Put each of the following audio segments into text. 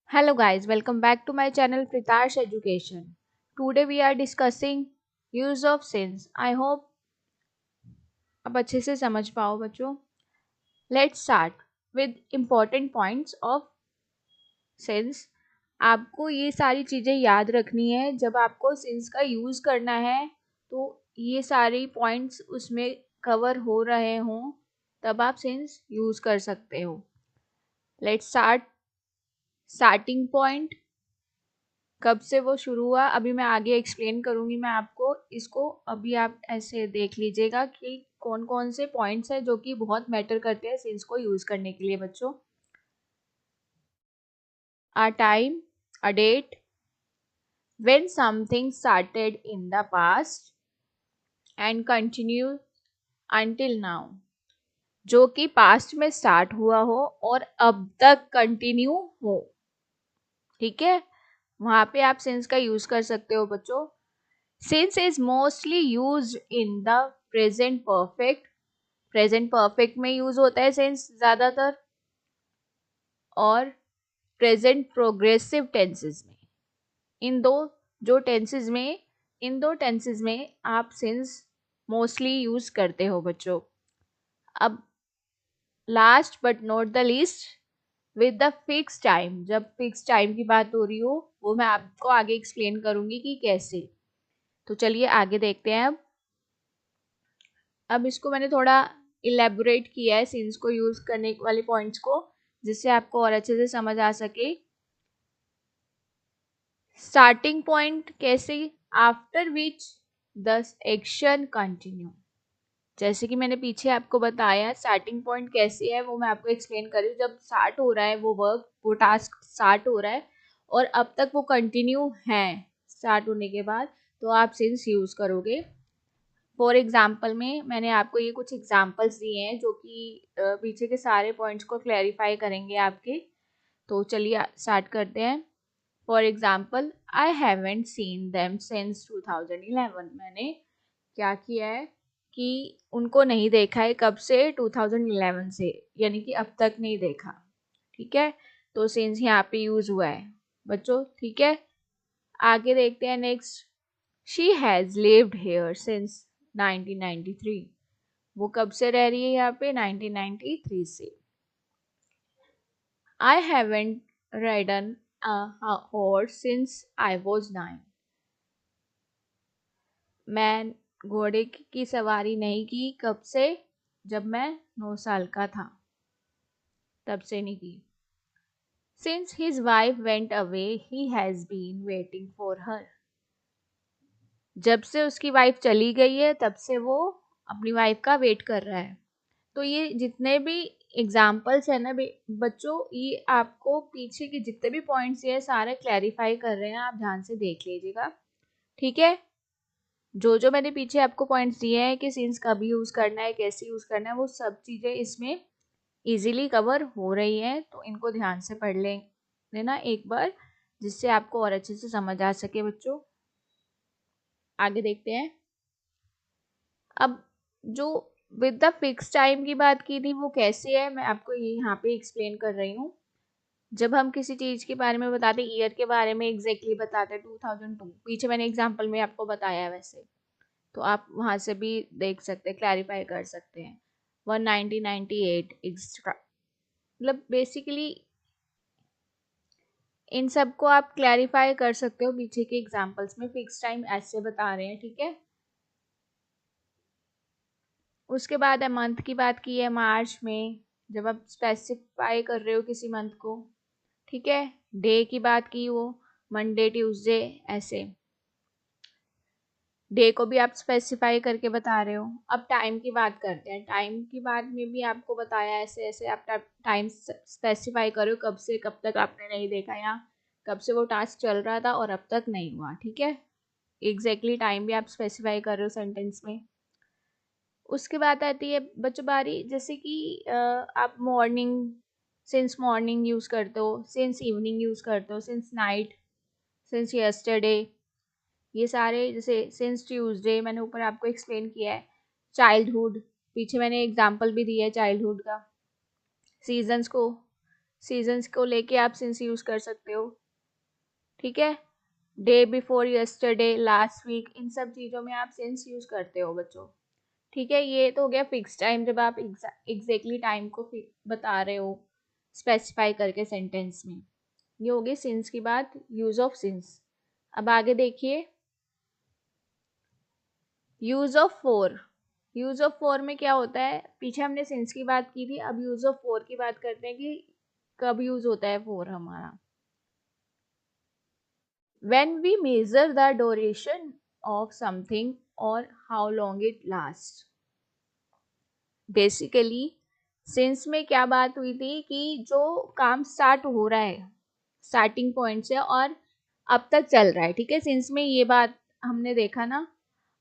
Hello guys, welcome back to my channel Pritash Education. Today we are discussing use of since. I hope आप अच्छे से समझ पाओ बच्चों. Let's start with important points of since. आपको ये सारी चीज़ें याद रखनी है जब आपको since का यूज़ करना है, तो ये सारी पॉइंट्स उसमें कवर हो रहे हों तब आप since यूज़ कर सकते हो. Let's start. Starting point कब से वो शुरू हुआ अभी मैं आगे एक्सप्लेन करूंगी मैं आपको. इसको अभी आप ऐसे देख लीजिएगा कि कौन कौन से पॉइंट्स हैं जो कि बहुत मैटर करते हैं सिंस को यूज करने के लिए बच्चों. A time, a date, when something started in the past and continue until now. जो कि पास्ट में स्टार्ट हुआ हो और अब तक कंटिन्यू हो. ठीक है, वहां पे आप सिंस का यूज कर सकते हो बच्चों. Since is mostly used in the present perfect. Present perfect में यूज होता है since ज्यादातर, और प्रेजेंट प्रोग्रेसिव टेंसेस में. इन दो जो टेंसेस में इन दो टेंसेस में आप since मोस्टली यूज करते हो बच्चों. अब last but not the least, with the fix time. जब फिक्स टाइम की बात हो रही हो वो मैं आपको आगे एक्सप्लेन करूंगी कि कैसे. तो चलिए आगे देखते हैं. अब इसको मैंने थोड़ा इलेबोरेट किया है सिंस को यूज करने वाले पॉइंट्स को, जिससे आपको और अच्छे से समझ आ सके. स्टार्टिंग पॉइंट कैसे, after which the action continue. जैसे कि मैंने पीछे आपको बताया स्टार्टिंग पॉइंट कैसे है वो मैं आपको एक्सप्लेन कर रही हूँ. जब स्टार्ट हो रहा है वो वर्क, वो टास्क स्टार्ट हो रहा है और अब तक वो कंटिन्यू है स्टार्ट होने के बाद, तो आप सिंस यूज करोगे. फॉर एग्जाम्पल में मैंने आपको ये कुछ एग्जाम्पल्स दिए हैं जो कि पीछे के सारे पॉइंट्स को क्लैरिफाई करेंगे आपके. तो चलिए स्टार्ट करते हैं. For example, I haven't seen them since 2011. मैंने क्या किया है कि उनको नहीं देखा है. कब से? 2011 से, यानी कि अब तक नहीं देखा. ठीक है, तो सिंस यहाँ पे यूज हुआ है बच्चों. ठीक है, आगे देखते हैं next. She has lived here since 1993. वो कब से रह रही है यहाँ पे? 1993 से. I haven't ridden a horse since I was 9. मैं घोड़े की सवारी नहीं की. कब से? जब मैं 9 साल का था, तब से नहीं की. Since his wife went away he has been waiting for her. जब से उसकी वाइफ चली गई है तब से वो अपनी वाइफ का वेट कर रहा है. तो ये जितने भी एग्जाम्पल्स है ना बच्चों, ये आपको पीछे के जितने भी पॉइंट्स ये सारे क्लैरिफाई कर रहे हैं, आप ध्यान से देख लीजिएगा. ठीक है, जो जो मैंने पीछे आपको पॉइंट्स दिए हैं कि सिंस कब यूज करना है, कैसे यूज करना है, वो सब चीजें इसमें इजीली कवर हो रही हैं. तो इनको ध्यान से पढ़ लेना एक बार, जिससे आपको और अच्छे से समझ आ सके बच्चों. आगे देखते हैं. अब जो विद द फिक्स टाइम की बात की थी वो कैसे है, मैं आपको ये यहाँ पे एक्सप्लेन कर रही हूँ. जब हम किसी चीज़ के बारे में बताते, ईयर के बारे में एग्जैक्टली बताते, 2002 पीछे मैंने एग्जांपल में आपको बताया है वैसे, तो आप वहाँ से भी देख सकते हैं, क्लैरिफाई कर सकते हैं. 1998 एक्स्ट्रा, मतलब बेसिकली इन सब को आप क्लैरिफाई कर सकते हो पीछे के एग्जांपल्स में. फिक्स टाइम ऐसे बता रहे हैं. ठीक है, उसके बाद है मंथ की बात की है. मार्च में, जब आप स्पेसिफाई कर रहे हो किसी मंथ को. ठीक है, डे की बात की, वो मंडे, ट्यूसडे, ऐसे डे को भी आप स्पेसिफाई करके बता रहे हो. अब टाइम की बात करते हैं. टाइम की बात में भी आपको बताया ऐसे ऐसे आप टाइम स्पेसिफाई करो, कब से कब तक आपने नहीं देखा, या कब से वो टास्क चल रहा था और अब तक नहीं हुआ. ठीक है, एग्जैक्टली टाइम भी आप स्पेसिफाई कर रहे हो सेंटेंस में. उसके बाद आती है बच्चों बारी, जैसे कि आप मॉर्निंग, सिंस मॉर्निंग यूज़ करते हो, सिंस इवनिंग यूज़ करते हो, सिंस नाइट, सिंस यस्टरडे. ये सारे, जैसे सिंस ट्यूसडे मैंने ऊपर आपको एक्सप्लेन किया है. चाइल्डहुड, पीछे मैंने एग्जांपल भी दिया है चाइल्डहुड का. सीजन्स को सीजन्स को लेके आप सिंस यूज कर सकते हो, ठीक है। Day before yesterday, last week, इन सब चीज़ों में आप सिंस यूज करते हो बच्चों, ठीक है। ये तो हो गया फिक्स टाइम, जब आप एग्जैक्टली टाइम को बता रहे हो स्पेसिफाई करके सेंटेंस में। ये हो गई सिंस की बात, यूज ऑफ सिंस। अब आगे देखिए, use of four. Use of four में क्या होता है, पीछे हमने सिंस की बात की थी, अब यूज ऑफ फोर की बात करते हैं कि कब यूज होता है फोर हमारा। when we measure the duration of something or how long it lasts। Basically since में क्या बात हुई थी कि जो काम स्टार्ट हो रहा है स्टार्टिंग पॉइंट से और अब तक चल रहा है, ठीक है। सिंस में ये बात हमने देखा ना।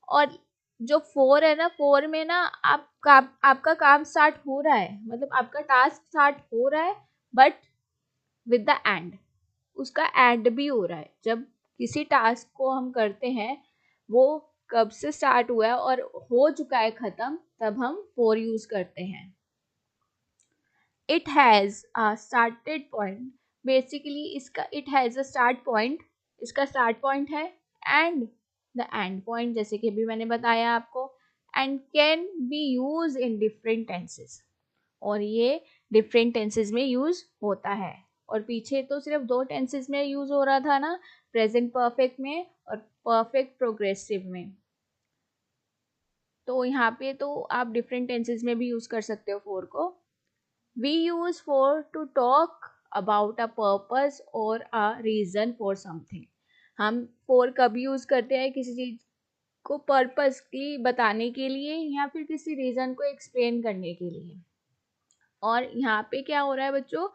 और जो फोर है ना, फोर में ना आपका काम स्टार्ट हो रहा है, मतलब आपका टास्क स्टार्ट हो रहा है, बट विद द एंड, उसका एंड भी हो रहा है। जब किसी टास्क को हम करते हैं, वो कब से स्टार्ट हुआ है और हो चुका है खत्म, तब हम फोर यूज करते हैं। It has a started point. Basically इसका it has a start point, इसका स्टार्ट पॉइंट है, एंड द एंड पॉइंट, जैसे कि अभी मैंने बताया आपको, and can be use in different tenses. और ये डिफरेंट टेंसेस में यूज होता है। और पीछे तो सिर्फ दो टेंसेस में यूज हो रहा था ना, प्रेजेंट परफेक्ट में और परफेक्ट प्रोग्रेसिव में। तो यहाँ पे तो आप डिफरेंट टेंसेस में भी यूज कर सकते हो फोर को। We use for to talk about a purpose और अ रीजन फॉर समथिंग। हम फोर कब यूज करते हैं, किसी चीज को पर्पस की बताने के लिए या फिर किसी रीजन को एक्सप्लेन करने के लिए। और यहाँ पे क्या हो रहा है बच्चों,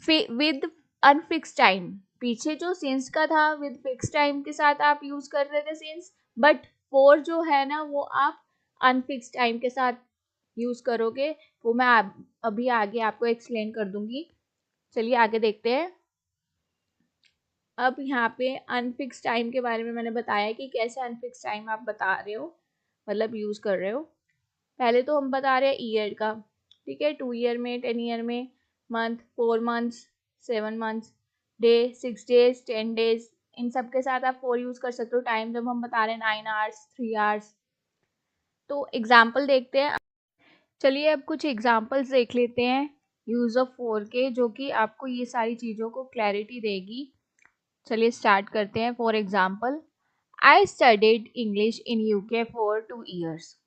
विद अनफिक्स टाइम। पीछे जो सिंस का था विद फिक्स टाइम के साथ आप यूज कर रहे थे सिंस, बट फोर जो है ना वो आप अनफिक्स टाइम के साथ यूज करोगे। वो मैं अभी आगे आपको एक्सप्लेन कर दूंगी। चलिए आगे देखते हैं। अब यहाँ पे अनफिक्स टाइम के बारे में मैंने बताया कि कैसे अनफिक्स टाइम आप बता रहे हो, मतलब यूज कर रहे हो। पहले तो हम बता रहे हैं ईयर का, ठीक है। 2 ईयर में, 10 ईयर में, month, 4 months, 7 months, day, 6 days, 10 days, इन सब के साथ आप 4 यूज कर सकते हो। टाइम जब हम बता रहे हैं 9 आवर्स, 3 आवर्स। तो एग्जाम्पल देखते हैं। चलिए अब कुछ एग्जाम्पल्स देख लेते हैं यूज ऑफ फोर के, जो कि आपको ये सारी चीज़ों को क्लैरिटी देगी। चलिए स्टार्ट करते हैं। For example, I studied English in UK for 2 years.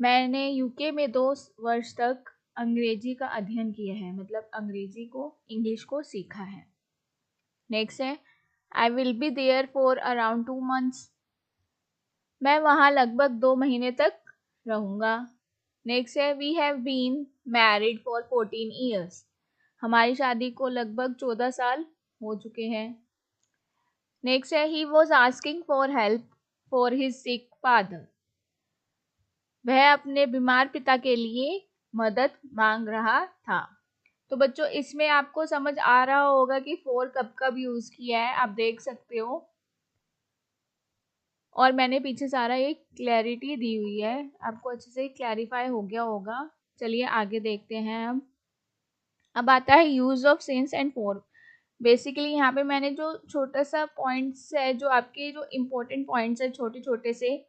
मैंने यूके में 2 वर्ष तक अंग्रेजी का अध्ययन किया है, मतलब अंग्रेजी को, इंग्लिश को सीखा है। नेक्स्ट है, I will be there for around 2 months. मैं वहाँ लगभग 2 महीने तक रहूँगा। नेक्स्ट है, we have been married for 14 years. हमारी शादी को लगभग 14 साल हो चुके हैं। नेक्स्ट है, he was asking for help for his sick father. वह अपने बीमार पिता के लिए मदद मांग रहा था। तो बच्चों इसमें आपको समझ आ रहा होगा कि फोर कब कब यूज किया है, आप देख सकते हो। और मैंने पीछे सारा एक क्लैरिटी दी हुई है, आपको अच्छे से क्लैरिफाई हो गया होगा। चलिए आगे देखते हैं। अब आता है use of since and for. Basically यहाँ पे मैंने जो छोटा सा पॉइंट्स है, जो आपके जो इम्पोर्टेंट पॉइंट्स है छोटे छोटे से,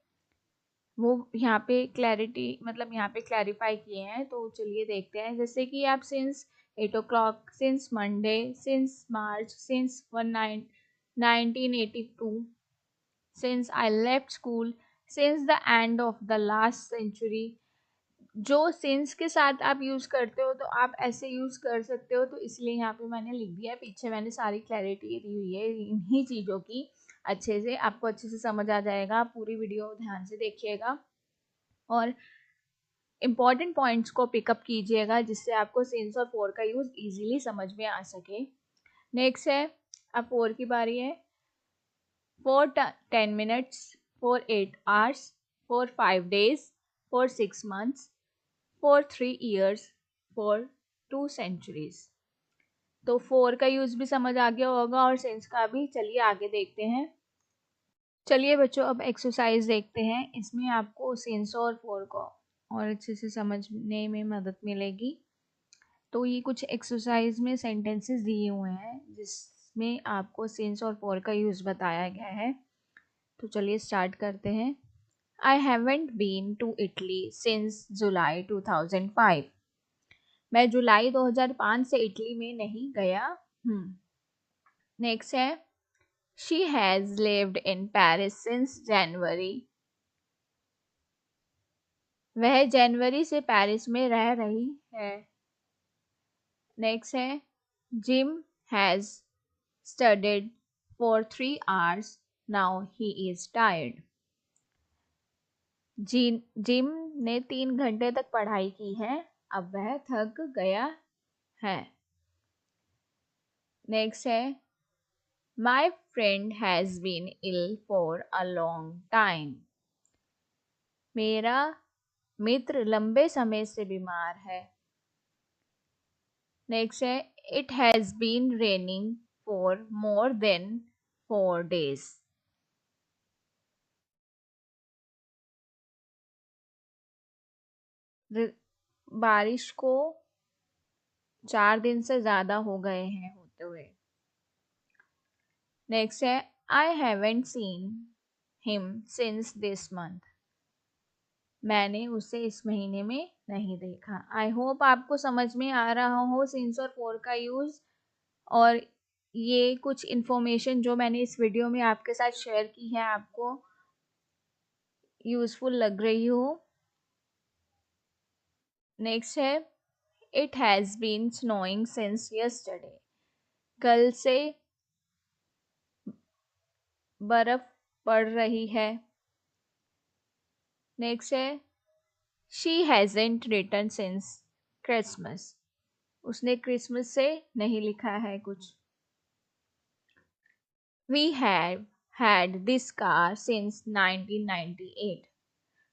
वो यहाँ पे क्लैरिटी, मतलब यहाँ पे क्लैरिफाई किए हैं। तो चलिए देखते हैं। जैसे कि आप since 8 o'clock, since Monday, since March, since 1982, since I left school, since the end of the last century। जो since के साथ आप यूज करते हो तो आप ऐसे यूज कर सकते हो, तो इसलिए यहाँ पे मैंने लिख दिया। पीछे मैंने सारी क्लैरिटी दी हुई है इन्हीं चीज़ों की, अच्छे से आपको अच्छे से समझ आ जाएगा। आप पूरी वीडियो ध्यान से देखिएगा और इम्पॉर्टेंट पॉइंट्स को पिकअप कीजिएगा, जिससे आपको सिंस और फोर का यूज इजीली समझ में आ सके। नेक्स्ट है, अब फोर की बारी है। for 10 minutes, for 8 hours, for 5 days, for 6 months, for 3 years, for 2 centuries। तो फोर का यूज भी समझ आ गया होगा और सिंस का भी। चलिए आगे देखते हैं। चलिए बच्चों अब एक्सरसाइज देखते हैं। इसमें आपको सिंस और फोर को और अच्छे से समझने में मदद मिलेगी। तो ये कुछ एक्सरसाइज में सेंटेंसेस दिए हुए हैं जिसमें आपको सिंस और फॉर का यूज़ बताया गया है। तो चलिए स्टार्ट करते हैं। I haven't been to Italy since July 2005। मैं जुलाई 2005 से इटली में नहीं गया हूँ। नेक्स्ट है, she has lived in Paris since January. वह जनवरी से पेरिस में रह रही है। नेक्स्ट है, gym has studied for 3 hours. Now he is tired. Gym ने 3 घंटे तक पढ़ाई की है, अब वह थक गया है। नेक्स्ट है, My friend has been ill for a long time. मेरा मित्र लंबे समय से बीमार है। नेक्स्ट है, It has been raining for more than 4 days. बारिश को 4 दिन से ज़्यादा हो गए हैं होते हुए। नेक्स्ट है, I haven't seen him since this month. मैंने उसे इस महीने में नहीं देखा। आई होप आपको समझ में आ रहा हो सिंस और फॉर का यूज़, और ये कुछ इन्फॉर्मेशन जो मैंने इस वीडियो में आपके साथ शेयर की है आपको यूज़फुल लग रही हो। नेक्स्ट है, it has been snowing since yesterday. कल से बर्फ पड़ रही है। नेक्स्ट है, she hasn't written since Christmas. उसने क्रिसमस से नहीं लिखा है कुछ। We have had this car since 1998।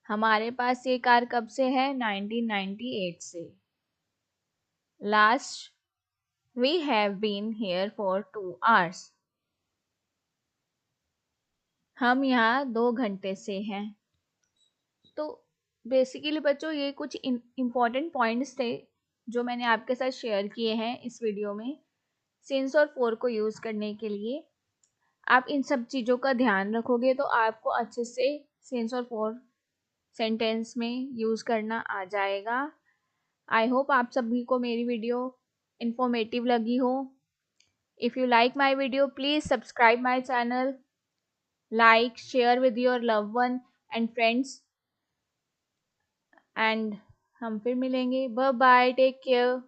हमारे पास ये कार कब से है? 1998 से। Last, we have been here for 2 hours। हम यहाँ 2 घंटे से हैं। तो बेसिकली बच्चों ये कुछ इम्पॉर्टेंट पॉइंट्स थे जो मैंने आपके साथ शेयर किए हैं इस वीडियो में सिंस और फॉर को यूज़ करने के लिए। आप इन सब चीज़ों का ध्यान रखोगे तो आपको अच्छे से सिंस और फॉर सेंटेंस में यूज़ करना आ जाएगा। आई होप आप सभी को मेरी वीडियो इन्फॉर्मेटिव लगी हो। If you like my video please subscribe my channel, like share with your love one and friends, एंड हम फिर मिलेंगे। Bye bye, take care.